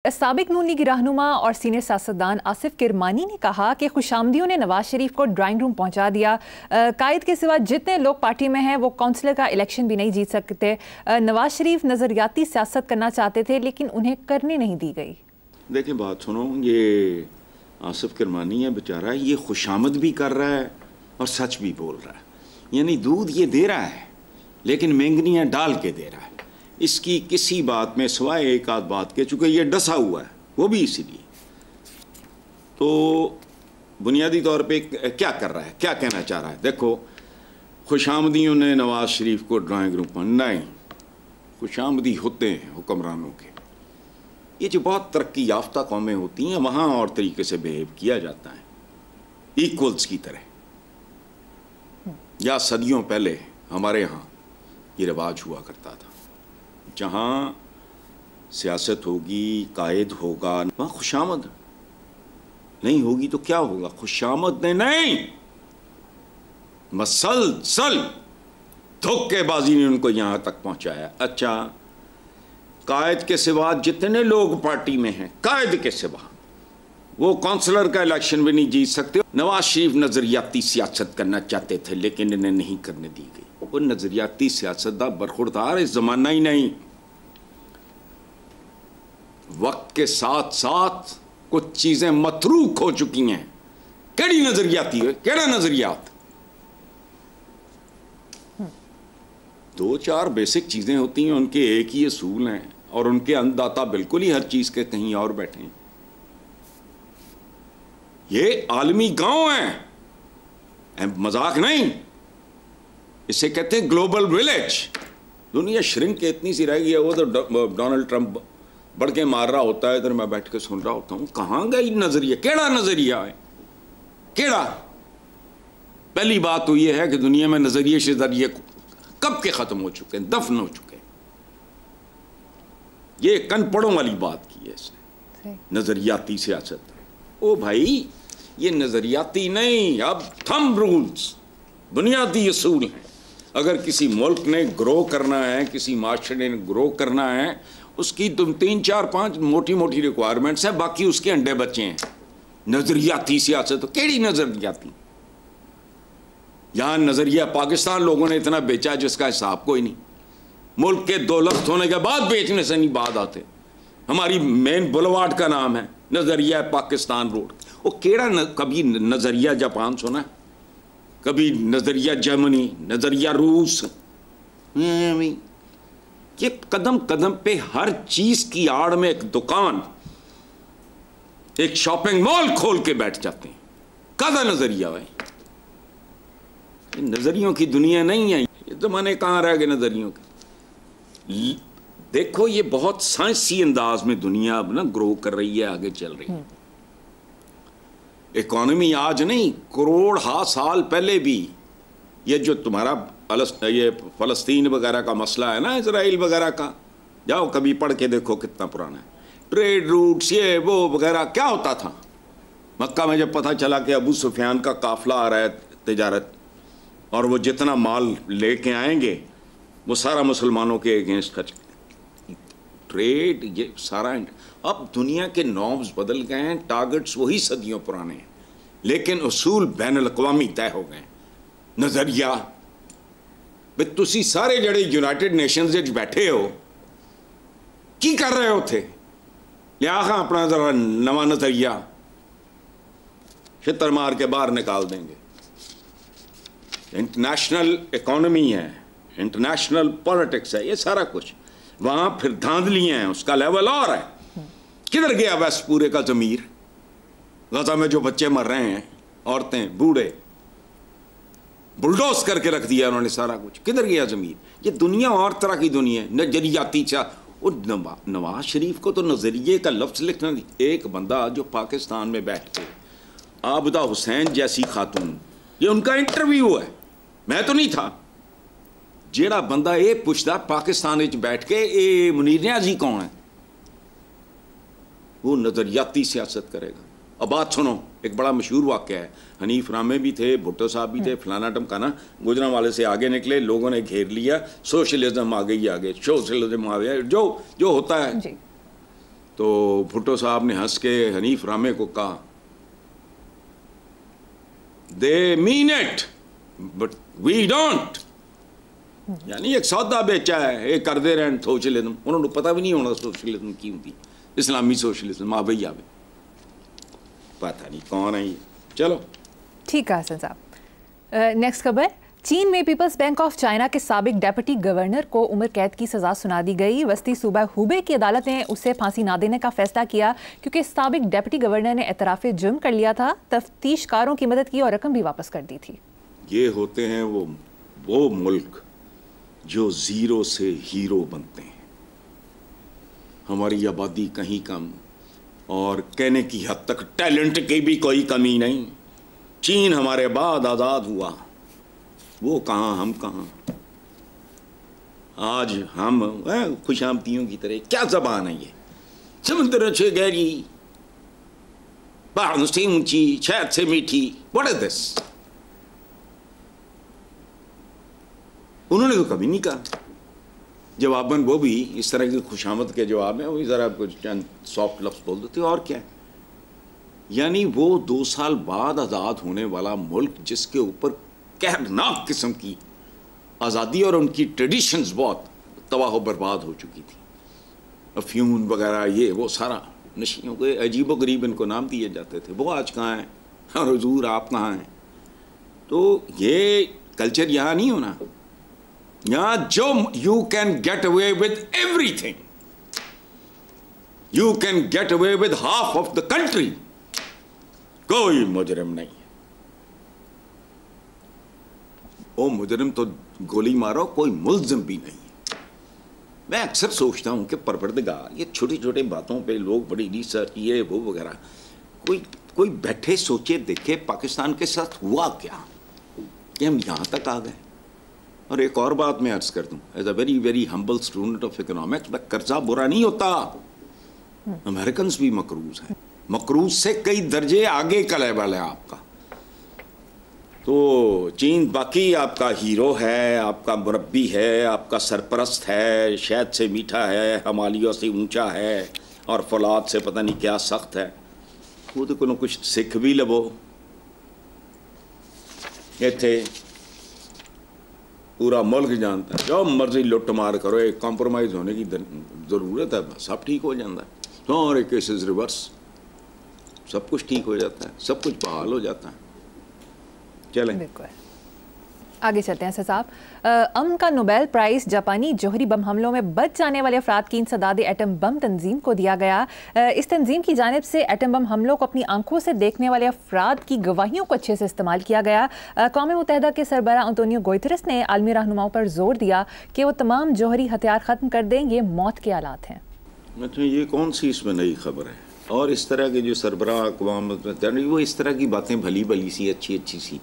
साबिक नून लीग रहनुमा और सीनियर सियासतदान आसिफ किरमानी ने कहा कि खुशामदियों ने नवाज शरीफ को ड्राइंग रूम पहुंचा दिया। कायद के सिवा जितने लोग पार्टी में हैं वो काउंसिलर का इलेक्शन भी नहीं जीत सकते। नवाज शरीफ नजरियाती सियासत करना चाहते थे लेकिन उन्हें करने नहीं दी गई। देखिए बात सुनो, ये आसिफ किरमानी है बेचारा, ये खुशामद भी कर रहा है और सच भी बोल रहा है। यानी दूध ये दे रहा है लेकिन मेंगनियाँ डाल के दे रहा है। इसकी किसी बात में सिवाय एक आध बात के, चूँकि ये डसा हुआ है वो भी इसीलिए, तो बुनियादी तौर पे क्या कर रहा है, क्या कहना चाह रहा है। देखो, खुशामदियों ने नवाज शरीफ को ड्राइंग रूम पर नहीं, खुशामदी होते हैं हुक्मरानों के। ये जो बहुत तरक्की याफ्ता कौमें होती हैं वहाँ और तरीके से बिहेव किया जाता है, इक्वल्स की तरह। या सदियों पहले हमारे यहाँ ये रिवाज हुआ करता था, जहाँ सियासत होगी, कायद होगा, वहाँ खुशामद नहीं होगी तो क्या होगा। खुशामद ने नहीं, मसलसल धोखेबाजी ने उनको यहाँ तक पहुँचाया। अच्छा, कायद के सिवा जितने लोग पार्टी में हैं, कायद के सिवा, वो काउंसलर का इलेक्शन भी नहीं जीत सकते। नवाज शरीफ नजरियाती सियासत करना चाहते थे लेकिन इन्हें नहीं करने दी गई। वो नजरियाती सियासत का बरखुरदार इस जमाना ही नहीं, वक्त के साथ साथ कुछ चीजें मतरूक हो चुकी हैं। केड़ी नजरियाती है, केड़ा नजरियात। दो चार बेसिक चीजें होती हैं, उनके एक ही असूल हैं और उनके अन्नदाता बिल्कुल ही हर चीज के कहीं और बैठे हैं। ये आलमी गांव है, मजाक नहीं। इसे कहते हैं ग्लोबल विलेज। दुनिया श्रिंक के इतनी सी रह गई है। वो तो डोनाल्ड ट्रंप बढ़ के मार रहा होता है, इधर मैं बैठ के सुन रहा होता हूं। कहां गई नजरिया, केड़ा नजरिया है, केड़ा। पहली बात तो यह है कि दुनिया में नजरिए शजरिए कब के खत्म हो चुके हैं, दफन हो चुके हैं। ये कनपड़ों वाली बात की है इसने, नजरियाती सियासत। ओ भाई, ये नजरियाती नहीं, अब थंब रूल्स, बुनियादी असूल हैं। अगर किसी मुल्क ने ग्रो करना है, किसी माशरे ने ग्रो करना है, उसकी तुम 3 4 5 मोटी मोटी रिक्वायरमेंट्स है, बाकी उसके अंडे बच्चे हैं। नजरियाती सियासत तो केड़ी नजरियाती। यहां नजरिया पाकिस्तान लोगों ने इतना बेचा जिसका हिसाब कोई नहीं। मुल्क के दौलत होने के बाद बेचने से नहीं बाद आते। हमारी मेन बुलवार्ड का नाम है नजरिया पाकिस्तान रोड। वो केड़ा कभी नजरिया जापान सुना, कभी नजरिया जर्मनी, नजरिया रूस। ये कदम कदम पे हर चीज की आड़ में एक दुकान, एक शॉपिंग मॉल खोल के बैठ जाते हैं। कादा नजरिया है, नजरियों की दुनिया नहीं है। ये जमाने कहां रह गए नजरियों के। देखो, ये बहुत साइंसी अंदाज में दुनिया अब ना ग्रो कर रही है, आगे चल रही है। इकोनॉमी आज नहीं, करोड़ साल पहले भी ये जो तुम्हारा ये फलस्तीन वगैरह का मसला है ना, इजराइल वगैरह का, जाओ कभी पढ़ के देखो कितना पुराना है। ट्रेड रूट्स ये वो वगैरह क्या होता था। मक्का में जब पता चला कि अबू सुफियान का काफिला आ रहा है तिजारत, और वो जितना माल लेके आएंगे वो सारा मुसलमानों के अगेंस्ट खर्च, ट्रेड, ये सारा। अब दुनिया के नॉर्म्स बदल गए हैं, टारगेट्स वही सदियों पुराने हैं, लेकिन उसूल बैनुल अक़वामी तय हो गए। नजरिया भी तुसी सारे जड़े यूनाइटेड नेशंस विच बैठे हो की कर रहे हो थे, लिया अपना जरा नवा नजरिया छितर मार के बाहर निकाल देंगे। इंटरनेशनल इकोनॉमी है, इंटरनेशनल पॉलिटिक्स है, ये सारा कुछ। वहां फिर धांधलियां हैं, उसका लेवल और है। किधर गया वैसे पूरे का जमीर। गजा में जो बच्चे मर रहे हैं, औरतें, बूढ़े, बुलडोज करके रख दिया उन्होंने सारा कुछ। किधर गया जमीर। ये दुनिया और तरह की दुनिया है, नजरियाती। और नवाज शरीफ को तो नजरिए का लफ्ज लिखना नहीं। एक बंदा जो पाकिस्तान में बैठ के, आबिदा हुसैन जैसी खातून, ये उनका इंटरव्यू है, मैं तो नहीं था। जेड़ा बंदा ये पूछता पाकिस्तान में बैठ के ये मुनीर न्याज़ी कौन है, वो नजरियाती सियासत करेगा। अब बात सुनो, एक बड़ा मशहूर वाक़या है। हनीफ रामे भी थे, भुट्टो साहब भी थे, फलाना टमकाना, गुजरांवाले से आगे निकले, लोगों ने घेर लिया, सोशलिज्म आ गई आगे, सोशलिज्म आ गया, जो जो होता है। तो भुट्टो साहब ने हंस के हनीफ रामे को कहा, they mean it but we don't. यानी एक सौदा बेचा है, एक कर दे रहे हैं सोशलिज्म, उन्होंने पता भी नहीं होना सोशलिज्म की होती, इस्लामी सोशलिज्म माँ भैया में पता नहीं कौन है ये। चलो ठीक है हसन साहब। नेक्स्ट खबर, चीन में पीपल्स बैंक ऑफ चाइना के साबिक डेप्यूटी गवर्नर को उम्र कैद की सजा सुना दी गई। वस्ती सूबा हुबे की अदालत ने उसे फांसी ना देने का फैसला किया क्योंकि साबिक डेप्यूटी गवर्नर ने एतराफ़े जुर्म कर लिया था, तफ्तीशकारों की मदद की और रकम भी वापस कर दी थी। ये होते हैं वो मुल्क जो जीरो से हीरो बनते हैं। हमारी आबादी कहीं कम और कहने की हद तक टैलेंट की भी कोई कमी नहीं। चीन हमारे बाद आज़ाद हुआ, वो कहाँ हम कहाँ। आज हम खुशामदियों की तरह, क्या जबान है ये, समुद्र से गहरी, पहाड़ों से ऊंची, शहद से मीठी, व्हाट इज दिस। उन्होंने तो कभी नहीं कहा। जवाबन वो भी इस तरह की खुशामद के जवाब में वही ज़रा कुछ चंद सॉफ्ट लफ्ज़ बोल देते और क्या। यानी वो 2 साल बाद आज़ाद होने वाला मुल्क जिसके ऊपर कहरनाक किस्म की आज़ादी और उनकी ट्रेडिशंस बहुत तबाह व बर्बाद हो चुकी थी, अफ्यून वगैरह ये वो सारा नशियों के अजीबो गरीब इनको नाम दिए जाते थे, वो आज कहाँ हैं और हुजूर आप कहाँ हैं। तो ये कल्चर यहाँ नहीं होना। यहाँ जो you can get away with everything, you can get away with half of the country, कोई मुजरिम नहीं है। ओ मुजरिम तो गोली मारो, कोई मुल्जिम भी नहीं है। मैं अक्सर सोचता हूं कि परवरदिगार, ये छोटी छोटी बातों पे लोग बड़ी रिसर्च ये वो वगैरह, कोई बैठे सोचे देखे पाकिस्तान के साथ हुआ क्या कि हम यहां तक आ गए। और एक और बात मैं अर्ज कर दूं, as a very very humble student of economics, कर्जा बुरा नहीं होता। अमेरिकन भी मकरूज हैं, मकरूज से कई दर्जे आगे का लेवल है आपका। तो चीन बाकी आपका हीरो है, आपका मुरब्बी है, आपका सरपरस्त है, शहद से मीठा है, हिमालयों से ऊंचा है और फौलाद से पता नहीं क्या सख्त है। वो तो को कुछ सिख भी लवो, इत्थे पूरा मुल्क जानता है, जो मर्जी लुट मार करो, एक कॉम्प्रोमाइज़ होने की ज़रूरत है, सब ठीक हो जाता है। सारे केसेस रिवर्स, सब कुछ ठीक हो जाता है, सब कुछ बहाल हो जाता है। चलें बिल्कुल आगे चलते हैं साहब। अमन का नोबेल प्राइज़ जापानी जौहरी बम हमलों में बच जाने वाले अफराद की इंसदाद एटम बम तंजीम को दिया गया। इस तंजीम की जानिब से एटम बम हमलों को अपनी आंखों से देखने वाले अफराद की गवाहियों को अच्छे से इस्तेमाल किया गया। अक़वाम मुत्तहिदा के सरबराह अंतोनियो गुतेरेस ने आलमी रहनुमाओं पर जोर दिया कि वो तमाम जौहरी हथियार ख़त्म कर दें, ये मौत के आलात हैं। अच्छा, ये कौन सी इसमें नई खबर है? और इस तरह के जो सरबराह अक़वाम मुत्तहिदा वो इस तरह की बातें भली भली सी अच्छी सी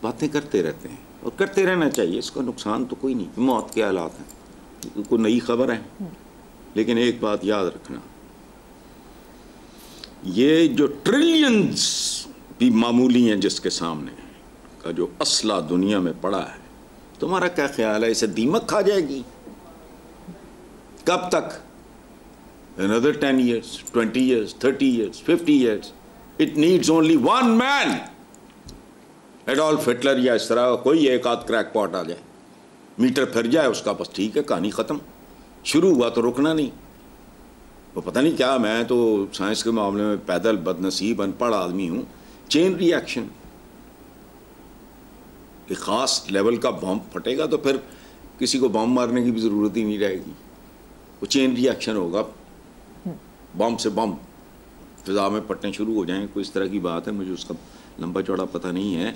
बातें करते रहते हैं और करते रहना चाहिए, इसका नुकसान तो कोई नहीं। मौत के हालात हैं, कोई नई खबर है। लेकिन एक बात याद रखना, ये जो ट्रिलियंस भी मामूली हैं जिसके सामने का जो असला दुनिया में पड़ा है, तुम्हारा क्या ख्याल है इसे दीमक खा जाएगी? कब तक? Another 10 years, 20 years, 30 years, 50 years. It needs only one man. Adolf Hitler या इस तरह कोई एक आध क्रैकपॉट आ जाए, मीटर फिर जाए उसका, बस ठीक है, कहानी ख़त्म। शुरू हुआ तो रुकना नहीं। वो पता नहीं क्या, मैं तो साइंस के मामले में पैदल बदनसीब अनपढ़ आदमी हूँ। चेन रिएक्शन, एक ख़ास लेवल का बम फटेगा तो फिर किसी को बम मारने की भी ज़रूरत ही नहीं रहेगी। वो चेन रिएक्शन होगा, बम से बम फिज़ा में फटने शुरू हो जाएंगे, कोई इस तरह की बात है, मुझे उसका लंबा चौड़ा पता नहीं है।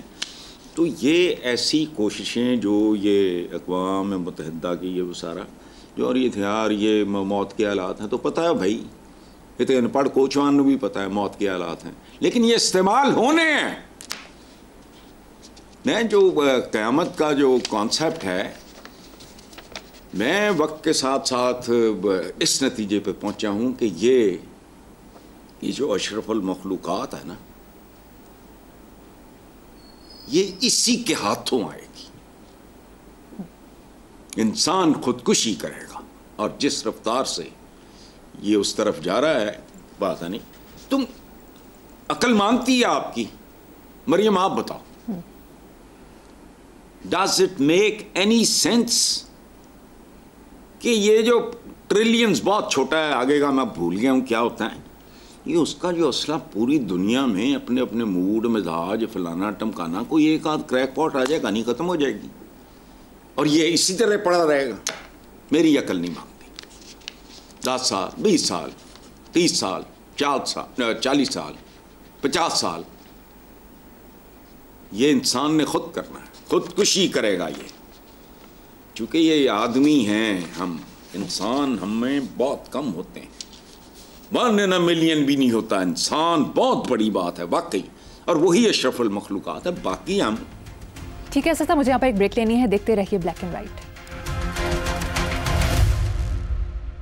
तो ये ऐसी कोशिशें जो ये अक़वाम मुत्तहिदा की ये वो सारा जो और ये हथियार ये मौत के हालात हैं, तो पता है भाई, ये तो अनपढ़ कोचवान को भी पता है मौत के हालात हैं, लेकिन ये इस्तेमाल होने हैं। मैं जो क़यामत का जो कॉन्सेप्ट है, मैं वक्त के साथ साथ इस नतीजे पे पहुंचा हूं कि ये जो अशरफुल मखलूक़ात है ना, ये इसी के हाथों आएगी। इंसान खुदकुशी करेगा और जिस रफ्तार से ये उस तरफ जा रहा है, बात है नहीं। तुम अकल मानती है आपकी? मरियम आप बताओ, does it make any sense कि ये जो ट्रिलियंस, बहुत छोटा है, आगे का मैं भूल गया हूं क्या होता है, ये उसका जो असला पूरी दुनिया में अपने अपने मूड मिजाज फलाना टमकाना, कोई एक आध क्रैकपॉट आ जाएगा, नहीं खत्म हो जाएगी और ये इसी तरह पड़ा रहेगा। मेरी अकल नहीं मांगती 10 साल 20 साल 30 साल 40 साल 50 साल, ये इंसान ने खुद करना है, खुदकुशी करेगा ये, चूंकि ये आदमी हैं, हम इंसान हमें बहुत कम होते हैं, 1 in a million भी नहीं होता इंसान, बहुत बड़ी बात है वाकई, और वही अशरफुल मखलूकात है, बाकी हम। ठीक है सस्ता, मुझे यहाँ पर एक ब्रेक लेनी है, देखते रहिए ब्लैक एंड व्हाइट।